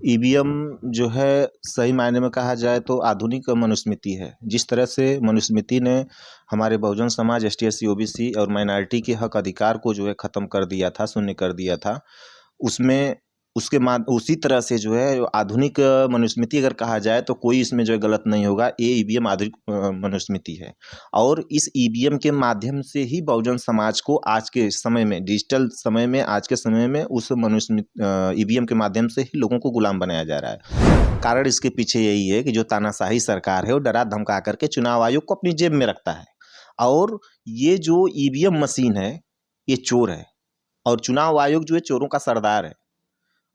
EVM जो है सही मायने में कहा जाए तो आधुनिक मनुस्मृति है। जिस तरह से मनुस्मृति ने हमारे Bahujan Samaj, ST, SC, OBC और माइनॉरिटी के हक अधिकार को जो है ख़त्म कर दिया था, शून्य कर दिया था। उसमें उसी तरह से जो है आधुनिक मनुस्मृति अगर कहा जाए तो कोई इसमें जो है गलत नहीं होगा। ये ईवीएम आधुनिक मनुस्मृति है और इस ईवीएम के माध्यम से ही बहुजन समाज को आज के समय में, डिजिटल समय में, आज के समय में उस मनुस्मृति ईवीएम के माध्यम से ही लोगों को गुलाम बनाया जा रहा है। कारण इसके पीछे यही है कि जो तानाशाही सरकार है वो डरा धमका करके चुनाव आयोग को अपनी जेब में रखता है और ये जो ईवीएम मशीन है ये चोर है और चुनाव आयोग जो है चोरों का सरदार है।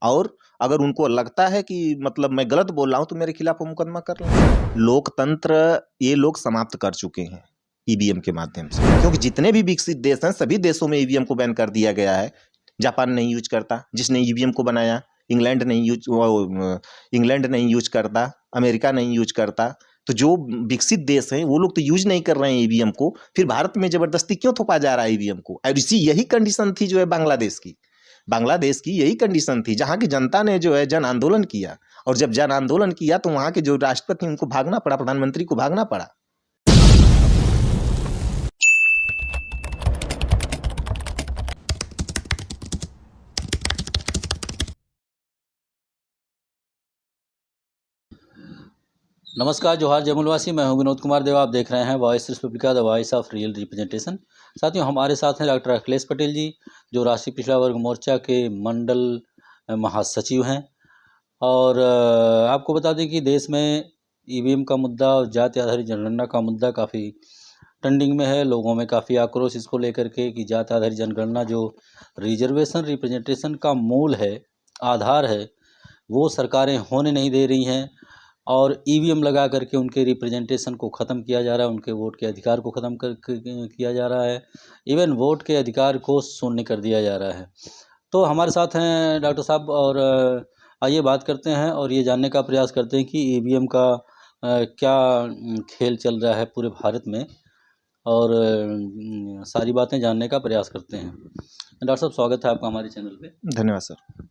और अगर उनको लगता है कि मतलब मैं गलत बोल रहा हूं तो मेरे खिलाफ वो मुकदमा कर लें। लोकतंत्र ये लोग समाप्त कर चुके हैं ईवीएम के माध्यम से, क्योंकि जितने भी विकसित देश हैं सभी देशों में ईवीएम को बैन कर दिया गया है। जापान नहीं यूज करता, जिसने ईवीएम को बनाया। इंग्लैंड नहीं यूज करता, अमेरिका नहीं यूज करता। तो जो विकसित देश हैं वो लोग तो यूज नहीं कर रहे हैं ईवीएम को, फिर भारत में जबरदस्ती क्यों थोपा जा रहा है ईवीएम को। और यही कंडीशन थी जो है बांग्लादेश की यही कंडीशन थी, जहां की जनता ने जो है जन आंदोलन किया और जब जन आंदोलन किया तो वहां के जो राष्ट्रपति उनको भागना पड़ा, प्रधानमंत्री को भागना पड़ा। नमस्कार, जोहार जमुलवासी। मैं हूं विनोद कुमार देव। आप देख रहे हैं voice Republica, the voice of real representation. साथियों, हमारे साथ हैं डॉक्टर अखिलेश पटेल जी, जो राष्ट्रीय पिछड़ा वर्ग मोर्चा के मंडल महासचिव हैं। और आपको बता दें कि देश में ईवीएम का मुद्दा और जाति आधारित जनगणना का मुद्दा काफ़ी ट्रेंडिंग में है। लोगों में काफ़ी आक्रोश इसको लेकर के कि जाति आधारित जनगणना जो रिजर्वेशन रिप्रेजेंटेशन का मूल है, आधार है, वो सरकारें होने नहीं दे रही हैं और ईवीएम लगा करके उनके रिप्रेजेंटेशन को ख़त्म किया जा रहा है, उनके वोट के अधिकार को ख़त्म किया जा रहा है, इवन वोट के अधिकार को शून्य कर दिया जा रहा है। तो हमारे साथ हैं डॉक्टर साहब और आइए बात करते हैं और ये जानने का प्रयास करते हैं कि ईवीएम का क्या खेल चल रहा है पूरे भारत में, और सारी बातें जानने का प्रयास करते हैं। डॉक्टर साहब, स्वागत है आपका हमारे चैनल पे। धन्यवाद सर।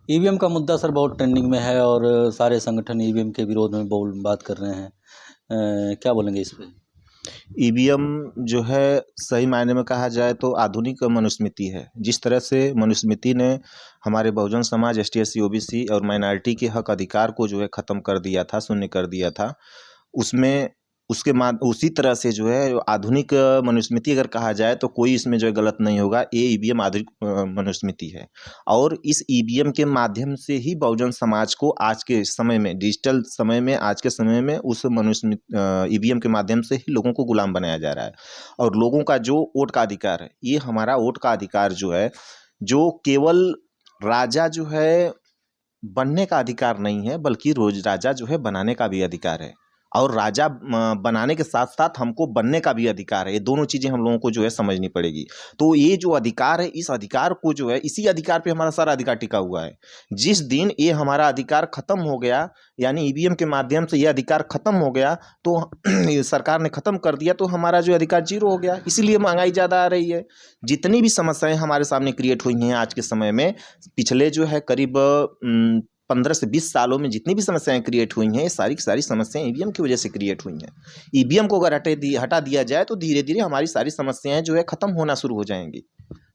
ईवीएम का मुद्दा सर बहुत ट्रेंडिंग में है और सारे संगठन ईवीएम के विरोध में बात कर रहे हैं। क्या बोलेंगे इस पे? ईवीएम जो है सही मायने में कहा जाए तो आधुनिक मनुस्मृति है। जिस तरह से मनुस्मृति ने हमारे Bahujan Samaj, ST, SC, OBC और माइनॉरिटी के हक अधिकार को जो है ख़त्म कर दिया था, शून्य कर दिया था। उसी तरह से जो है आधुनिक मनुस्मृति अगर कहा जाए तो कोई इसमें जो है गलत नहीं होगा। ये ईवीएम आधुनिक मनुस्मृति है और इस ईवीएम के माध्यम से ही बहुजन समाज को आज के समय में, डिजिटल समय में, आज के समय में उस मनुस्मृति ईवीएम के माध्यम से ही लोगों को गुलाम बनाया जा रहा है। और लोगों का जो वोट का अधिकार है, ये हमारा वोट का अधिकार जो है, जो केवल राजा जो है बनने का अधिकार नहीं है, बल्कि राजा जो है बनाने का भी अधिकार है। और राजा बनाने के साथ साथ हमको बनने का भी अधिकार है। ये दोनों चीज़ें हम लोगों को जो है समझनी पड़ेगी। तो ये जो अधिकार है, इस अधिकार को जो है, इसी अधिकार पे हमारा सारा अधिकार टिका हुआ है। जिस दिन ये हमारा अधिकार खत्म हो गया, यानी ईवीएम के माध्यम से ये अधिकार खत्म हो गया, तो सरकार ने खत्म कर दिया, तो हमारा जो अधिकार जीरो हो गया। इसीलिए महंगाई ज़्यादा आ रही है। जितनी भी समस्याएं हमारे सामने क्रिएट हुई हैं आज के समय में, पिछले जो है करीब 15 से 20 सालों में जितनी भी समस्याएं क्रिएट हुई हैं, ये सारी की सारी समस्याएं ईवीएम की वजह से क्रिएट हुई हैं। ईवीएम को अगर हटा दिया जाए तो धीरे धीरे हमारी सारी समस्याएं जो है ख़त्म होना शुरू हो जाएंगी।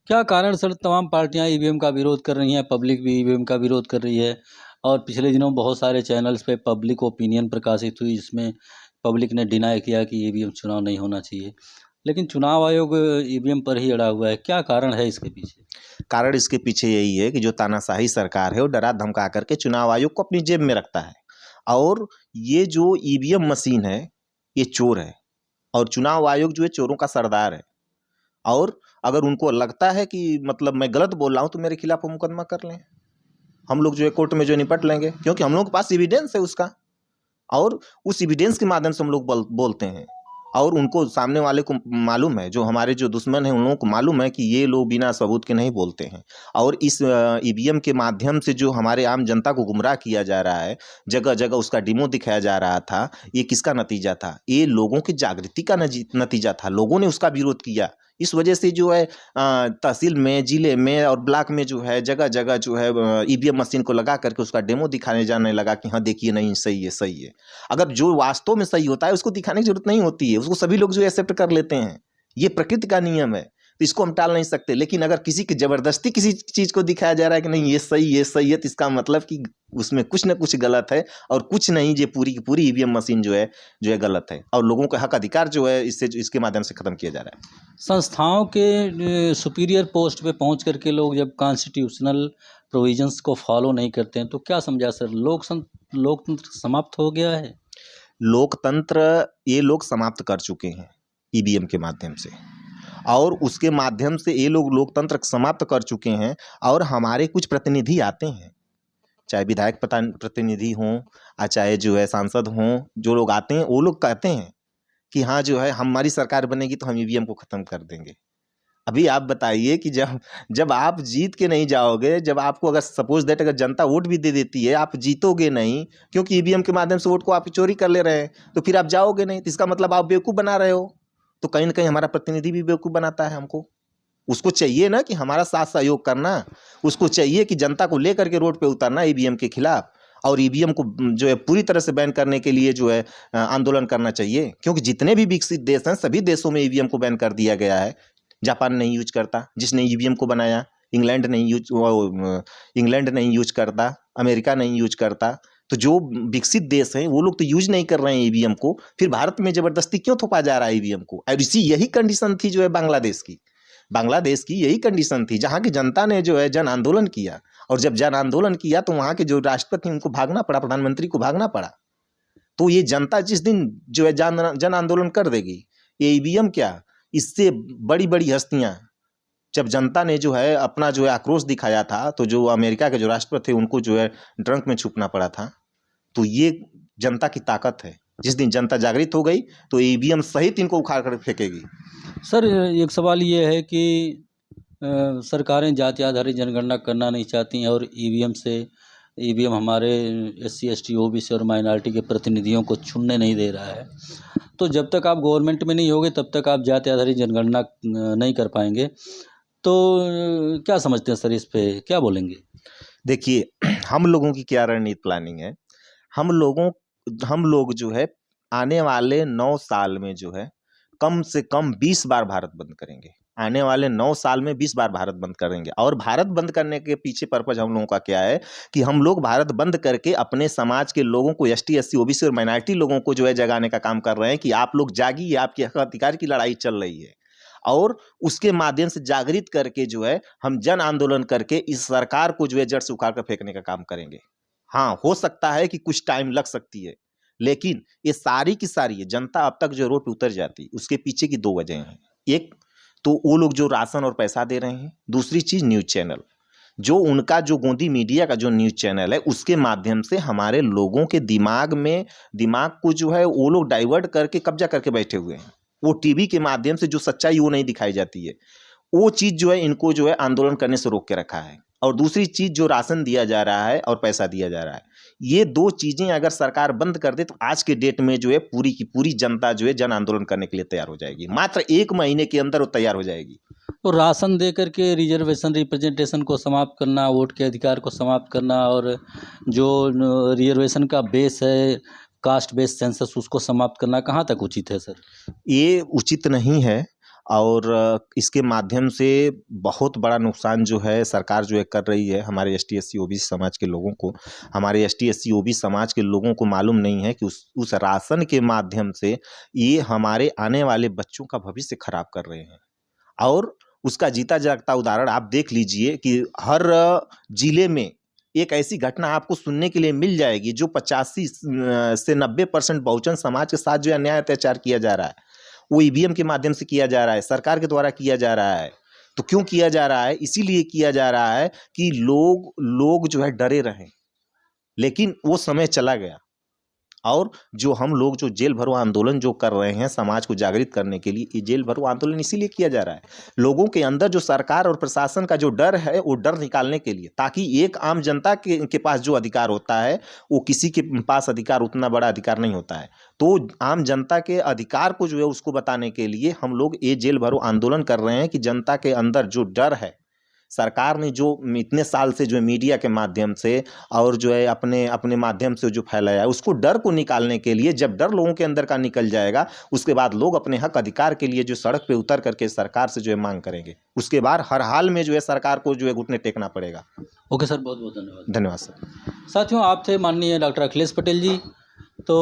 क्या कारण सर तमाम पार्टियां ईवीएम का विरोध कर रही हैं, पब्लिक भी ईवीएम का विरोध कर रही है? और पिछले दिनों बहुत सारे चैनल्स पे पब्लिक ओपिनियन प्रकाशित हुई, जिसमें पब्लिक ने डिनाई किया कि ईवीएम चुनाव नहीं होना चाहिए, लेकिन चुनाव आयोग ईवीएम पर ही अड़ा हुआ है। क्या कारण है इसके पीछे? कारण इसके पीछे यही है कि जो तानाशाही सरकार है वो डरा धमका करके चुनाव आयोग को अपनी जेब में रखता है और ये जो ईवीएम मशीन है ये चोर है और चुनाव आयोग जो है चोरों का सरदार है। और अगर उनको लगता है कि मतलब मैं गलत बोल रहा हूँ तो मेरे खिलाफ वो मुकदमा कर लें। हम लोग जो है कोर्ट में जो निपट लेंगे, क्योंकि हम लोगों के पास एविडेंस है उसका, और उस एविडेंस के माध्यम से हम लोग बोलते हैं। और उनको, सामने वाले को मालूम है, जो हमारे जो दुश्मन हैं उन लोगों को मालूम है कि ये लोग बिना सबूत के नहीं बोलते हैं। और इस ईवीएम के माध्यम से जो हमारे आम जनता को गुमराह किया जा रहा है, जगह जगह उसका डिमो दिखाया जा रहा था, ये किसका नतीजा था? ये लोगों की जागृति का नतीजा था। लोगों ने उसका विरोध किया, इस वजह से जो है तहसील में, जिले में और ब्लॉक में जो है जगह जगह जो है ईवीएम मशीन को लगा करके उसका डेमो दिखाने जाने लगा कि हाँ देखिए नहीं सही है, सही है। अगर जो वास्तव में सही होता है उसको दिखाने की जरूरत नहीं होती है, उसको सभी लोग जो एक्सेप्ट कर लेते हैं। ये प्रकृति का नियम है, तो इसको हम टाल नहीं सकते। लेकिन अगर किसी की जबरदस्ती किसी चीज को दिखाया जा रहा है कि नहीं ये सही है, सही है, तो इसका मतलब कि उसमें कुछ ना कुछ गलत है, और कुछ नहीं, ये पूरी की पूरी ईवीएम मशीन जो है गलत है, और लोगों का हक अधिकार जो है इसके माध्यम से खत्म किया जा रहा है। संस्थाओं के सुपीरियर पोस्ट पे पहुंच करके लोग जब कॉन्स्टिट्यूशनल प्रोविजंस को फॉलो नहीं करते हैं तो क्या समझा सर, लोकतंत्र समाप्त हो गया है? लोकतंत्र ये लोग समाप्त कर चुके हैं ईवीएम के माध्यम से, और उसके माध्यम से ये लोग लोकतंत्र समाप्त कर चुके हैं। और हमारे कुछ प्रतिनिधि आते हैं, चाहे विधायक प्रतिनिधि हों या चाहे जो है सांसद हों, जो लोग आते हैं वो लोग कहते हैं कि हाँ जो है हमारी सरकार बनेगी तो हम ईवीएम को खत्म कर देंगे। अभी आप बताइए कि जब आप जीत के नहीं जाओगे, जब आपको अगर सपोज दैट अगर जनता वोट भी दे देती है, आप जीतोगे नहीं क्योंकि ईवीएम के माध्यम से वोट को आप चोरी कर ले रहे हैं, तो फिर आप जाओगे नहीं, तो इसका मतलब आप बेवकूफ़ बना रहे हो। तो कहीं ना कहीं हमारा प्रतिनिधि भी बेवकूफ़ बनाता है हमको। उसको चाहिए ना कि हमारा साथ सहयोग करना, उसको चाहिए कि जनता को लेकर के रोड पे उतरना ईवीएम के खिलाफ, और ईवीएम को जो है पूरी तरह से बैन करने के लिए जो है आंदोलन करना चाहिए। क्योंकि जितने भी विकसित देश हैं सभी देशों में ईवीएम को बैन कर दिया गया है। जापान नहीं यूज करता, जिसने ईवीएम को बनाया। इंग्लैंड नहीं यूज करता, अमेरिका नहीं यूज करता। तो जो विकसित देश हैं वो लोग तो यूज नहीं कर रहे हैं ईवीएम को, फिर भारत में जबरदस्ती क्यों थोपा जा रहा है ईवीएम को? और यही कंडीशन थी जो है बांग्लादेश की यही कंडीशन थी, जहाँ की जनता ने जो है जन आंदोलन किया, और जब जन आंदोलन किया तो वहाँ के जो राष्ट्रपति उनको भागना पड़ा, प्रधानमंत्री को भागना पड़ा। तो ये जनता जिस दिन जो है जन आंदोलन कर देगी, ये ईवीएम क्या, इससे बड़ी बड़ी हस्तियां, जब जनता ने जो है अपना जो है आक्रोश दिखाया था, तो जो अमेरिका के जो राष्ट्रपति थे उनको जो है ट्रंक में छुपना पड़ा था। तो ये जनता की ताकत है, जिस दिन जनता जागृत हो गई तो ईवीएम सहित इनको उखाड़ कर फेंकेगी। सर एक सवाल ये है कि सरकारें जाति आधारित जनगणना करना नहीं चाहती हैं, और ईवीएम हमारे SC ST OBC और माइनॉरिटी के प्रतिनिधियों को चुनने नहीं दे रहा है। तो जब तक आप गवर्नमेंट में नहीं होगे तब तक आप जाति आधारित जनगणना नहीं कर पाएंगे। तो क्या समझते हैं सर, इस पे क्या बोलेंगे? देखिए, हम लोगों की क्या रणनीति प्लानिंग है, हम लोग जो है आने वाले 9 साल में जो है कम से कम 20 बार भारत बंद करेंगे। आने वाले 9 साल में 20 बार भारत बंद करेंगे। और भारत बंद करने के पीछे पर्पज हम लोगों का क्या है कि हम लोग भारत बंद करके अपने समाज के लोगों को, ST SC OBC और माइनॉरिटी लोगों को जो है जगाने का काम कर रहे हैं कि आप लोग जागिए, आपके हक अधिकार की लड़ाई चल रही है। और उसके माध्यम से जागृत करके जो है हम जन आंदोलन करके इस सरकार को जो है जड़ से उखाड़ कर फेंकने का काम करेंगे। हाँ, हो सकता है कि कुछ टाइम लग सकती है, लेकिन ये सारी की सारी है जनता अब तक जो रोड पे उतर जाती, उसके पीछे की 2 वजह हैं। एक तो वो लोग जो राशन और पैसा दे रहे हैं, दूसरी चीज न्यूज चैनल, जो उनका जो गोदी मीडिया का जो न्यूज चैनल है, उसके माध्यम से हमारे लोगों के दिमाग को जो है वो लोग डाइवर्ट करके कब्जा करके बैठे हुए हैं। वो टीवी के माध्यम से जो सच्चाई वो नहीं दिखाई जाती है, वो चीज जो है इनको जो है आंदोलन करने से रोक के रखा है। और दूसरी चीज जो राशन दिया जा रहा है और पैसा दिया जा रहा है, ये 2 चीजें अगर सरकार बंद कर दे तो आज के डेट में जो है पूरी की पूरी जनता जो है जन आंदोलन करने के लिए तैयार हो जाएगी। मात्र 1 महीने के अंदर वो तैयार हो जाएगी। तो राशन दे करके रिजर्वेशन रिप्रेजेंटेशन को समाप्त करना, वोट के अधिकार को समाप्त करना, और जो रिजर्वेशन का बेस है कास्ट बेस सेंसस, उसको समाप्त करना कहाँ तक उचित है सर? ये उचित नहीं है, और इसके माध्यम से बहुत बड़ा नुकसान जो है सरकार जो है कर रही है हमारे ST SC OBC समाज के लोगों को। हमारे ST SC OBC समाज के लोगों को मालूम नहीं है कि उस राशन के माध्यम से ये हमारे आने वाले बच्चों का भविष्य खराब कर रहे हैं। और उसका जीता जागता उदाहरण आप देख लीजिए कि हर जिले में एक ऐसी घटना आपको सुनने के लिए मिल जाएगी जो 85 से 90% बहुजन समाज के साथ जो है अन्याय अत्याचार किया जा रहा है, वो ईवीएम के माध्यम से किया जा रहा है, सरकार के द्वारा किया जा रहा है। तो क्यों किया जा रहा है? इसीलिए किया जा रहा है कि लोग जो है डरे रहें। लेकिन वो समय चला गया, और जो हम लोग जो जेल भरो आंदोलन जो कर रहे हैं समाज को जागृत करने के लिए, ये जेल भरो आंदोलन इसीलिए किया जा रहा है, लोगों के अंदर जो सरकार और प्रशासन का जो डर है वो डर निकालने के लिए, ताकि एक आम जनता के पास जो अधिकार होता है वो किसी के पास अधिकार उतना बड़ा अधिकार नहीं होता है। तो आम जनता के अधिकार को जो है उसको बताने के लिए हम लोग ये जेल भरो आंदोलन कर रहे हैं कि जनता के अंदर जो डर है, सरकार ने जो इतने साल से जो है मीडिया के माध्यम से और जो है अपने अपने माध्यम से जो फैलाया है, उसको डर को निकालने के लिए, जब डर लोगों के अंदर का निकल जाएगा उसके बाद लोग अपने हक अधिकार के लिए जो सड़क पे उतर करके सरकार से जो है मांग करेंगे। उसके बाद हर हाल में जो है सरकार को जो है घुटने टेकना पड़ेगा। ओके सर, बहुत बहुत धन्यवाद। धन्यवाद सर। साथियों, आप थे माननीय डॉक्टर अखिलेश पटेल जी। तो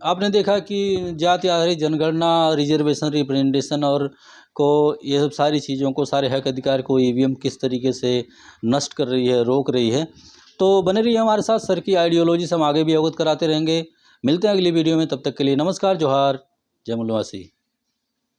आपने देखा कि जाति आधारित जनगणना, रिजर्वेशन, रिप्रेजेंटेशन और को ये सब सारी चीज़ों को, सारे हक अधिकार को ईवीएम किस तरीके से नष्ट कर रही है, रोक रही है। तो बने रहिए हमारे साथ, सर की आइडियोलॉजी से हम आगे भी अवगत कराते रहेंगे। मिलते हैं अगली वीडियो में, तब तक के लिए नमस्कार, जोहार, जय मुलवासी।